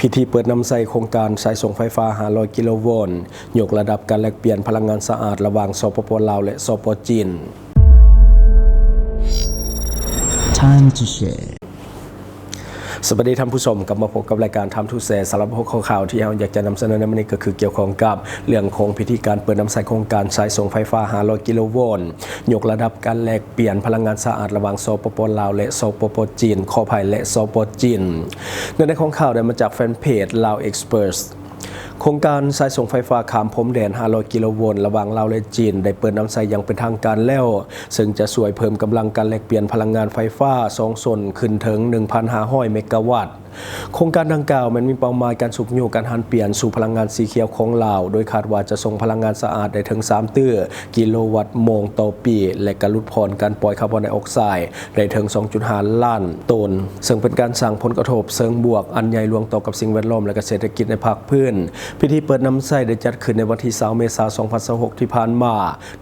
พิธีเปิดน้ำใส่โครงการสายส่งไฟฟ้า500กิโลโวลต์ยกระดับการแลกเปลี่ยนพลังงานสะอาดระหว่างสปป.ลาวและสปป.จีน Time to share สวัสดีท่านผู้ชมกลับมาพบกับรายการทำทูแชร์สำหรับหัวข้อข่าวที่เราอยากจะนำเสนอในวันนี้ก็คือเกี่ยวข้องกับเรื่องของพิธีการเปิดน้ำใส่โครงการสายส่งไฟฟ้า500กิโลโวลต์ยกระดับการแลกเปลี่ยนพลังงานสะอาดระหว่างสปป.ลาวและสปป.จีนขออภัยและสปป.จีนในของข่าวได้มาจากแฟนเพจ Lao Expertsโครงการสายส่งไฟฟ้าข้ามพรมแดน500กิโลโวลต์ระหว่างลาวและจีนได้เปิดน้ำใส่อย่างเป็นทางการแล้วซึ่งจะช่วยเพิ่มกำลังการแลกเปลี่ยนพลังงานไฟฟ้า2 ส่วนขึ้นถึง 1,500 เมกะวัตต์โครงการดังกล่าวมันมีเป้าหมายการสูบโยกการหันเปลี่ยนสู่พลังงานสีเขียวของลาวโดยคาดว่าจะส่งพลังงานสะอาดได้ถึง3ตื้อกิโลวัตต์โมงต่อปีและการลดผ่อนการปล่อยคาร์บอนไดออกไซด์ได้ถึง 2.5 ล้านตันซึ่งเป็นการสร้างผลกระทบเชิงบวกอันใหญ่หลวงต่อกับสิ่งแวดล้อมและเศรษฐกิจในภาคพื้นพิธีเปิดน้ำใส่ได้จัดขึ้นในวันที่20 เมษายน 2026 ที่ผ่านมา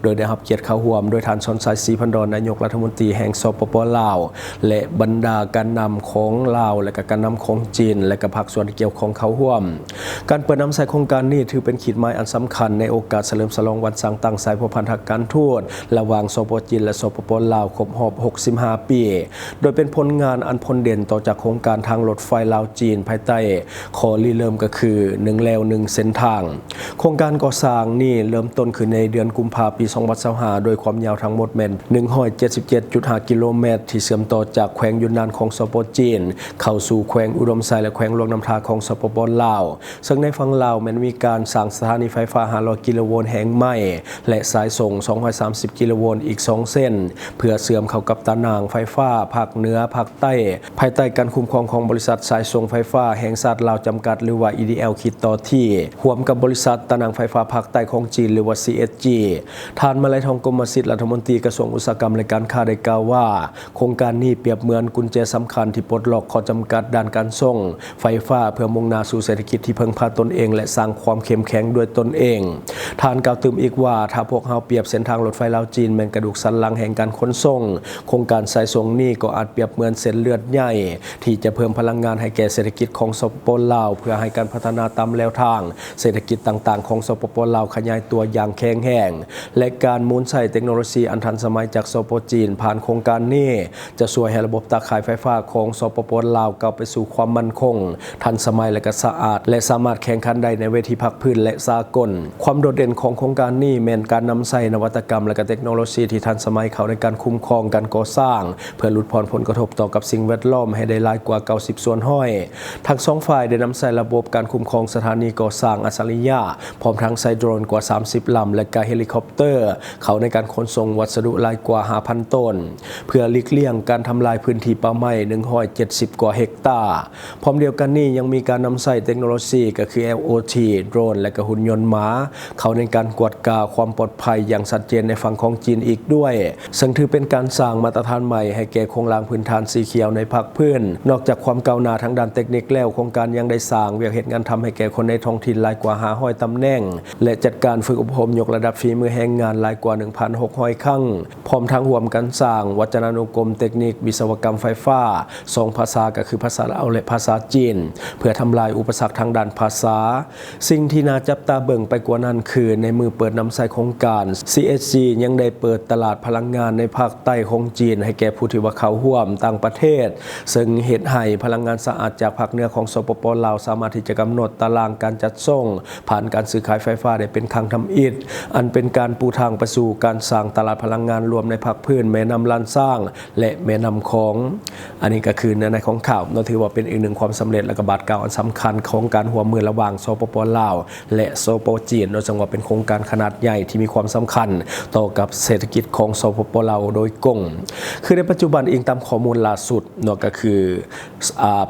โดยได้รับเกียรติเข้าร่วมโดยท่านชอนชัย ศรีพันดรนายกรัฐมนตรีแห่งสปป.ลาวและบรรดาการนำของลาวและการนำของจีนและกับภาคส่วนที่เกี่ยวข้องเข้าร่วมการเปิดน้ำใส่โครงการนี้ถือเป็นขีดหมายอันสำคัญในโอกาสเฉลิมฉลองวันสร้างตั้งสายพันธการทูตระหว่างสปป.จีนและสปป.ลาวครบรอบ 65 ปีโดยเป็นผลงานอันพ้นเด่นต่อจากโครงการทางรถไฟลาวจีนภายใต้ขอริเริ่มก็คือ1แล้ว1เส้นทางโครงการก่อสร้างนี่เริ่มต้นขึ้นในเดือนกุมภาพันธ์ปี 2025โดยความยาวทั้งหมดแม่น 177.5 กิโลเมตรที่เชื่อมต่อจากแขวงยุนนานของสปป.จีนเข้าสู่แขวงอุดมไซและแขวงหลวงน้ำทาของสปป.ลาวซึ่งในฝั่งลาวมันมีการสร้างสถานีไฟฟ้า500กิโลโวลต์แห่งใหม่และสายส่ง230กิโลโวลต์อีก2เส้นเพื่อเชื่อมเข้ากับตานางไฟฟ้าภาคเหนือภาคใต้ภายใต้การคุ้มครองของบริษัทสายส่งไฟฟ้าแห่งชาติลาวจำกัดหรือว่า EDL คิดต่อที่ร่วมกับบริษัทตานางไฟฟ้าภาคใต้ของจีนหรือว่า CSG ท่านมาลัยทองกมสิทธิ์รัฐมนตรีกระทรวงอุตสาหกรรมและการค้าได้กล่าวว่าโครงการนี้เปรียบเหมือนกุญแจสำคัญที่ปลดล็อกข้อจำกัดด้านการส่งไฟฟ้าเพื่อมุ่งหน้าสู่เศรษฐกิจที่พึ่งพาตนเองและสร้างความเข้มแข็งด้วยตนเองท่านกล่าวเติมอีกว่าถ้าพวกเราเปรียบเส้นทางรถไฟลาวจีนเป็นกระดูกสันหลังแห่งการขนส่งโครงการสายส่งนี้ก็อาจเปรียบเหมือนเส้นเลือดใหญ่ที่จะเพิ่มพลังงานให้แก่เศรษฐกิจของสปป.ลาวเพื่อให้การพัฒนาตามแนวทางเศรษฐกิจต่างๆของสปป.ลาวขยายตัวอย่างแข็งแรงและการหมุนใช้เทคโนโลยีอันทันสมัยจากสปป.จีนผ่านโครงการนี้จะช่วยให้ระบบตาข่ายไฟฟ้าของสปป.ลาวก้าวไปสู่ความมั่นคงทันสมัยและก็สะอาดและสามารถแข่งขันได้ในเวทีภาคพื้นและสากลความโดดเด่นของโครงการนี้แม้นการนำใช้นวัตกรรมและก็เทคโนโลยีที่ทันสมัยเข้าในการคุ้มครองการก่อสร้างเพื่อลดผ่อนผลกระทบต่อกับสิ่งแวดล้อมให้ได้หลายกว่า90ส่วนห้อยทั้งสองฝ่ายได้นำใช้ระบบการคุ้มครองสถานีก่อสร้างอัจฉริยะพร้อมทั้งใช้โดรนกว่า30ลำและก็เฮลิคอปเตอร์เข้าในการขนส่งวัสดุหลายกว่า 5,000 ต้นเพื่อหลีกเลี่ยงการทำลายพื้นที่ป่าไม้170กว่าเฮกตาร์พร้อมเดียวกันนี้ยังมีการนำใช้เทคโนโลยีก็คือ LOT โดรนและก็หุ่นยนต์ม้าเข้าในการกวดกาความปลอดภัยอย่างชัดเจนในฝั่งของจีนอีกด้วยซึ่งถือเป็นการสร้างมาตรฐานใหม่ให้แก่โครงสร้างพื้นฐานสีเขียวในภาคพื้นนอกจากความก้าวหน้าทางด้านเทคนิคแล้วโครงการยังได้สร้างเวียกเหตุงานทำให้แก่คนในท้องถิ่นหลายกว่า500ตำแหน่งและจัดการฝึกอบรมยกระดับฝีมือแรงงานหลายกว่า 1,600 ครั้งพร้อมทั้งร่วมกันสร้างวัจนานุกรมเทคนิควิศวกรรมไฟฟ้า2ภาษาก็คือภาษาลาวและภาษาจีนเพื่อทำลายอุปสรรคทางด้านภาษาสิ่งที่น่าจับตาเบิ่งไปกว่านั้นคือในมือเปิดน้ำใส่โครงการ CSG ยังได้เปิดตลาดพลังงานในภาคใต้ของจีนให้แก่ผู้ที่ว่าเข้าร่วมต่างประเทศซึ่งเฮ็ดให้พลังงานสะอาดจากภาคเหนือของสปป.ลาวสามารถที่จะกำหนดตารางการจัดส่งผ่านการซื้อขายไฟฟ้าได้เป็นครั้งทำอิฐอันเป็นการปูทางไปสู่การสร้างตลาดพลังงานรวมในภาคพื้นแม่น้ำลานสร้างและแม่น้ำของอันนี้ก็คือในของข่าวเราถือว่าเป็นอีกหนึ่งความสำเร็จและก็บาทเก่าอันสำคัญของการร่วมมือระหว่างสปป.ลาวและสปป.จีนโดยเฉพาะเป็นโครงการขนาดใหญ่ที่มีความสำคัญต่อกับเศรษฐกิจของสปป.ลาวโดยกงคือในปัจจุบันเองตามข้อมูลล่าสุดเนาะก็คือ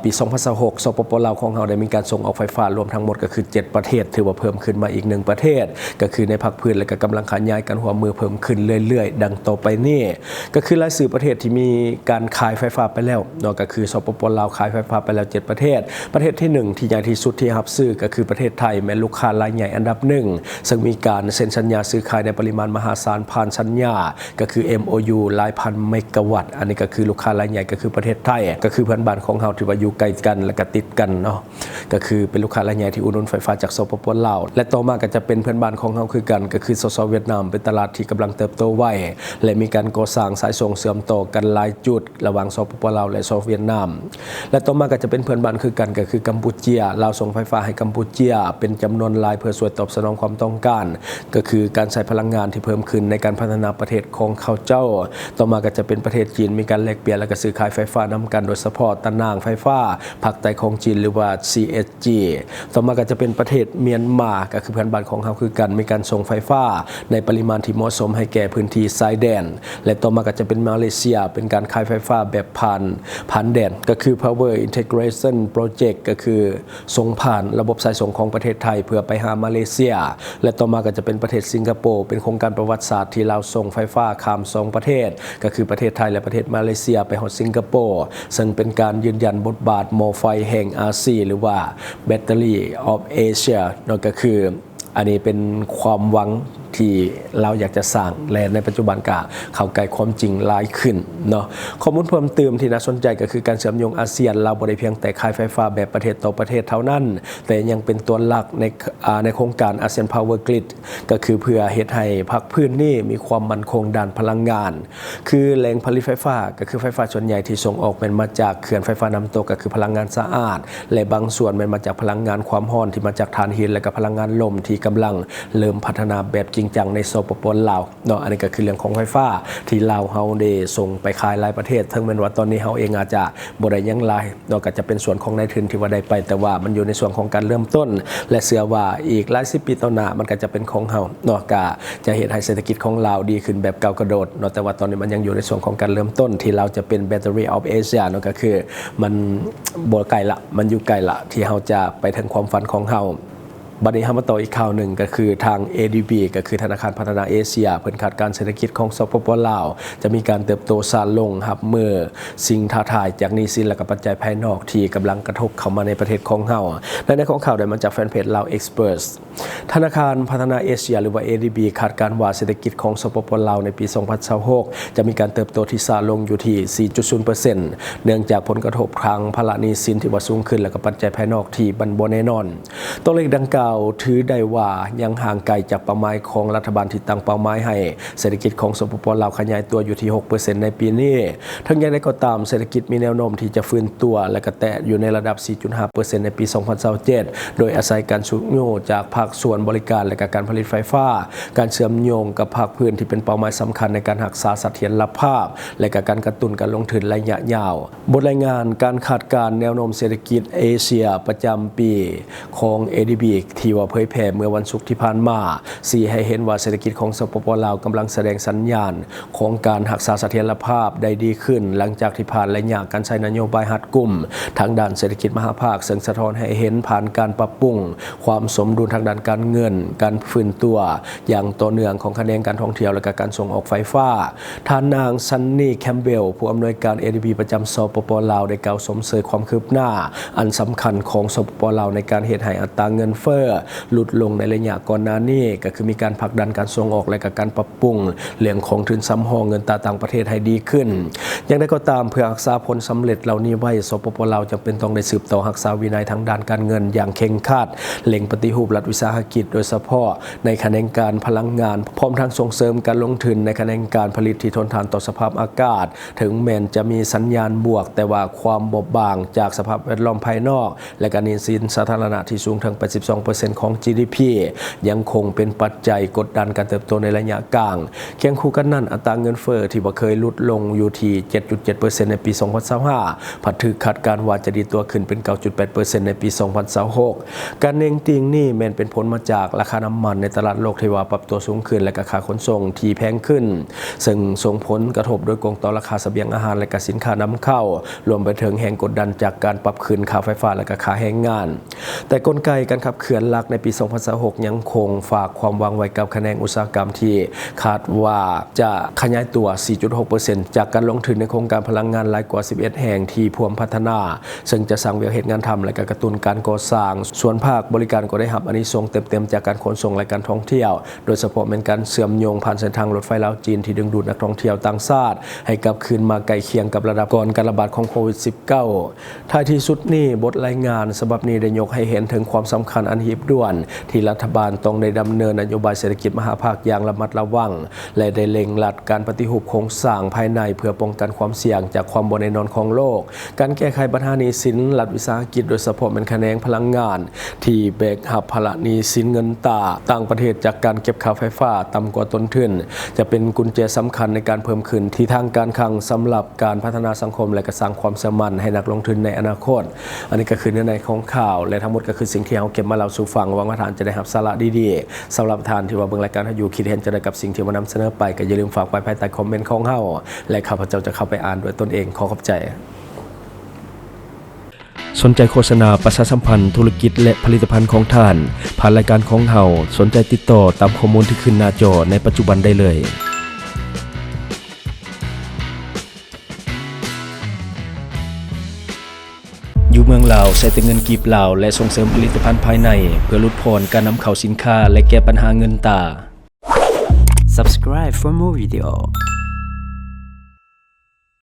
ปี 2026 สปป.ลาวของเราได้มีการส่งออกไฟฟ้ารวมทั้งหมดก็คือ7ประเทศถือว่าเพิ่มขึ้นมาอีก1ประเทศก็คือในภาคพื้นและก็กำลังขยายการร่วมมือเพิ่มขึ้นเรื่อยๆดังต่อไปนี้ก็คือรายชื่อประเทศที่มีการขายไฟฟ้าไปแล้วเนาะก็คือสปป.ลาวขายไฟฟ้าไปแล้ว7ประเทศที่1ที่ใหญ่ที่สุดที่รับซื้อก็คือประเทศไทยแม้ลูกค้ารายใหญ่อันดับ1ซึ่งมีการเซ็นสัญญาซื้อขายในปริมาณมหาศาลผ่านสัญญาก็คือ MOU หลายพันเมกะวัตต์อันนี้ก็คือลูกค้ารายใหญ่ก็คือประเทศไทยก็คือเพื่อนบ้านของเราที่ว่าอยู่ใกล้กันและก็ติดกันเนาะ ก็คือเป็นลูกค้ารายใหญ่ที่อุดหนุนไฟฟ้าจากสปป.ลาวและต่อมาก็จะเป็นเพื่อนบ้านของเฮาคือกันก็คือสสเวียดนามเป็นตลาดที่กำลังเติบโตไวและมีการก่อสร้างสายส่งเชื่อมต่อกันหลายจุดระหว่างสปป.ลาวและสปป.เวียดนามและต่อมาก็จะเป็นเพื่อนบ้านคือกันก็คือกัมพูเชียลาวส่งไฟฟ้าให้กัมพูเชียเป็นจำนวนหลายเพื่อช่วยตอบสนองความต้องการก็คือการใช้พลังงานที่เพิ่มขึ้นในการพัฒนาประเทศของเขาเจ้าต่อมาก็จะเป็นประเทศจีนมีการแลกเปลี่ยนและก็ซื้อขายไฟฟ้านำกันโดยเฉพาะตะนางไฟฟ้าภาคใต้ของจีนหรือว่า CSG ต่อมาก็จะเป็นประเทศเมียนมาก็คือเพื่อนบ้านของเฮาคือกันมีการส่งไฟฟ้าในปริมาณที่เหมาะสมให้แก่พื้นที่ชายแดนและต่อมาก็จะเป็นมาเลเซียเป็นการขายไฟฟ้าแบบผ่านแดนก็คือ Power Integration Project ก็คือส่งผ่านระบบสายส่งของประเทศไทยเพื่อไปหามาเลเซียและต่อมาก็จะเป็นประเทศสิงคโปร์เป็นโครงการประวัติศาสตร์ที่เราส่งไฟฟ้าข้าม2ประเทศก็คือประเทศไทยและประเทศมาเลเซียไปฮอดสิงคโปร์ซึ่งเป็นการยืนยันบทบาทหม้อไฟแห่งอาเซียนหรือว่า Battery of Asia นั่นก็คืออันนี้เป็นความหวังที่เราอยากจะสร้างและในปัจจุบันก็เข้าใกล้ความจริงหลายขึ้นเนาะข้อมูลเพิ่มเติมที่น่าสนใจก็คือการเชื่อมโยงอาเซียนเราบ่ได้เพียงแต่ขายไฟฟ้าแบบประเทศต่อประเทศเท่านั้นแต่ยังเป็นตัวหลักในโครงการอาเซียน Power Grid ก็คือเพื่อเฮ็ดให้ภาคพื้นนี่มีความมั่นคงด้านพลังงานคือแหล่งผลิตไฟฟ้าก็คือไฟฟ้าส่วนใหญ่ที่ส่งออกเป็นมาจากเขื่อนไฟฟ้าน้ำตกก็คือพลังงานสะอาดและบางส่วนมันมาจากพลังงานความร้อนที่มาจากถ่านหินและก็พลังงานลมที่กำลังเริ่มพัฒนาแบบจริงจังในสปป.ลาวเนาะอันนี้ก็คือเรื่องของไฟฟ้าที่ลาวเฮาได้ส่งไปขายหลายประเทศทั้งแม้ว่าตอนนี้เฮาเองอาจจะบ่ได้ยังหลายเนาะก็จะเป็นส่วนของนายทุนที่ว่าได้ไปแต่ว่ามันอยู่ในส่วนของการเริ่มต้นและเชื่อว่าอีกหลายสิบปีต่อหน้ามันก็จะเป็นของเฮาเนาะก็จะเฮ็ดให้เศรษฐกิจของลาวดีขึ้นแบบก้าวกระโดดเนาะแต่ว่าตอนนี้มันยังอยู่ในส่วนของการเริ่มต้นที่เราจะเป็น Battery of Asia เนาะก็คือมันบ่ไกลละมันอยู่ไกลละที่เฮาจะไปถึงความฝันของเฮาบัดนี้มาต่ออีกข่าวหนึ่งก็คือทาง ADB ก็คือธนาคารพัฒนาเอเชียเพิ่นคาดการณ์เศรษฐกิจของสปป.ลาวจะมีการเติบโตช้าลงครับเมื่อสิ่งท้าทายจากหนี้สินและก็ปัจจัยภายนอกที่กำลังกระทบเข้ามาในประเทศของเฮาในของข่าวได้มาจากแฟนเพจลาว Experts ธนาคารพัฒนาเอเชียหรือว่า ADB คาดการณ์ว่าเศรษฐกิจของสปป.ลาวในปี 2026จะมีการเติบโตที่ช้าลงอยู่ที่ 4.0% เนื่องจากผลกระทบทางภาระหนี้สินที่ว่าสูงขึ้นและก็ปัจจัยภายนอกที่บ่แน่นอนตัวเลขดังกล่าวถือได้ว่ายังห่างไกลจากเป้าหมายของรัฐบาลที่ตั้งเป้าหมายให้เศรษฐกิจของสปป.ลาวขยายตัวอยู่ที่ 6% ในปีนี้ทั้งอย่างไรก็ตามเศรษฐกิจมีแนวโน้มที่จะฟื้นตัวและก็แตะอยู่ในระดับ 4.5% ในปี 2027 โดยอาศัยการชุกโยจากภาคส่วนบริการและการผลิตไฟฟ้าการเชื่อมโยงกับภาคพื้นที่เป็นเป้าหมายสำคัญในการรักษาเสถียรภาพและการกระตุ้นการลงทุนระยะยาวบทรายงานการคาดการณ์แนวโน้มเศรษฐกิจเอเชียประจำปีของ ADB ที่ว่าเผยแพร่เมื่อวันศุกร์ที่ผ่านมาชี้ให้เห็นว่าเศรษฐกิจของสปป.ลาวกำลังแสดงสัญญาณของการรักษาเสถียรภาพได้ดีขึ้นหลังจากที่ผ่านระยะการใช้นโยบายรัดกุมทางด้านเศรษฐกิจมหภาคซึ่งสะท้อนให้เห็นผ่านการปรับปรุงความสมดุลทางด้านการเงินการฟื้นตัวอย่างต่อเนื่องของคะแนนการท่องเที่ยวและการส่งออกไฟฟ้าท่านนางซันนี่แคมเบลผู้อำนวยการ ADB ประจำสปป.ลาวได้กล่าวสมเสยความคืบหน้าอันสำคัญของสปป.ลาวในการเฮ็ดให้อัตราเงินเฟ้อลดลงในระยะก่อนหน้านี้ก็คือมีการผลักดันการส่งออกและการปรับปรุงเรื่องของทุนสำรองเงินตราต่างประเทศให้ดีขึ้นอย่างไรก็ตามเพื่อรักษาผลสำเร็จเหล่านี้ไว้สปป.ลาวจำเป็นต้องได้สืบต่อรักษาวินัยทางด้านการเงินอย่างเคร่งครัดเล็งปฏิรูปรัฐวิสาหกิจโดยเฉพาะในแขนงการพลังงานพร้อมทั้งส่งเสริมการลงทุนในแขนงการผลิตที่ทนทานต่อสภาพอากาศถึงแม้จะมีสัญญาณบวกแต่ว่าความบอบบางจากสภาพแวดล้อมภายนอกและการหนี้สินสาธารณะที่สูงถึง 82% ของ GDP ยังคงเป็นปัจจัยกดดันการเติบโตในระยะกลางเคียงคู่กันนั้นอัตราเงินเฟ้อที่บ่เคยลดลงอยู่ที่ 7.7% ในปี 2025ผัดถูกคาดการณ์ว่าจะดีตัวขึ้นเป็น 9.8% ในปี 2026การเน่งติงนี่แม้นเป็นผลมาจากราคาน้ำมันในตลาดโลกที่ว่าปรับตัวสูงขึ้นและค่าขนส่งที่แพงขึ้นซึ่งส่งผลกระทบโดยตรงต่อราคาเสบียงอาหารและสินค้านำเข้ารวมไปถึงแรงกดดันจากการปรับขึ้นค่าไฟฟ้าและค่าแรงงาน แต่กลไกการขับเคลื่อนหลักในปี 2026 ยังคงฝากความหวังไว้กับแขนงอุตสาหกรรมที่คาดว่าจะขยายตัว 4.6% จากการลงทุนในโครงการพลังงานหลายกว่า 11 แห่งที่พวมพัฒนา ซึ่งจะสร้างเวียกเหตุงานทำและก็กระตุ้นการก่อสร้าง ส่วนภาคบริการก็ได้รับอานิสงส์เต็มๆจากการขนส่งและการท่องเที่ยว โดยเฉพาะเป็นการเชื่อมโยงผ่านเส้นทางรถไฟลาวจีนที่ดึงดูดนักท่องเที่ยวต่างชาติให้กลับคืนมาใกล้เคียงกับระดับก่อนการระบาดของโควิด -19 ท้ายที่สุดนี้บทรายงานฉบับนี้ได้ยกให้เห็นถึงความสำคัญอันหีบด่วนที่รัฐบาลต้องได้ดำเนินนโยบายเศรษฐกิจมหาภาคอย่างระมัดระวังและได้เล็งรัดการปฏิรูปโครงสร้างภายในเพื่อป้องกันความเสี่ยงจากความบ่แน่นอนของโลกการแก้ไขปัญหาหนี้สินรัฐวิสาหกิจโดยเฉพาะเป็นแขนงพลังงานที่แบกรับภาระหนี้สินเงินตราต่างประเทศจากการเก็บค่าไฟฟ้าต่ำกว่าต้นทุนจะเป็นกุญแจสำคัญในการเพิ่มขึ้นที่ทางการคลังสำหรับการพัฒนาสังคมและก็สร้างความเชื่อมั่นให้นักลงทุนในอนาคตอันนี้ก็คือเนื้อในของข่าวและทั้งหมดก็คือสิ่งที่เราเก็บมาเล่าสู่ฟังหวังว่าท่านจะได้รับสาระดีๆสำหรับท่านที่ว่าเบิ่งรายการอยู่คิดเห็นจะได้กับสิ่งที่มานำเสนอไปก็อย่าลืมฝากไว้ภายใต้คอมเมนต์ของเฮาและข้าพเจ้าจะเข้าไปอ่านด้วยตนเองขอขอบใจสนใจโฆษณาประชาสัมพันธ์ธุรกิจและผลิตภัณฑ์ของท่านผ่านรายการของเฮาสนใจติดต่อตามข้อมูลที่ขึ้นหน้าจอในปัจจุบันได้เลยอยู่เมืองลาวใช้แต่เงินกีบลาวและส่งเสริมผลิตภัณฑ์ภายในเพื่อลดพรการนำเข้าสินค้าและแก้ปัญหาเงินตรา Subscribe for more video.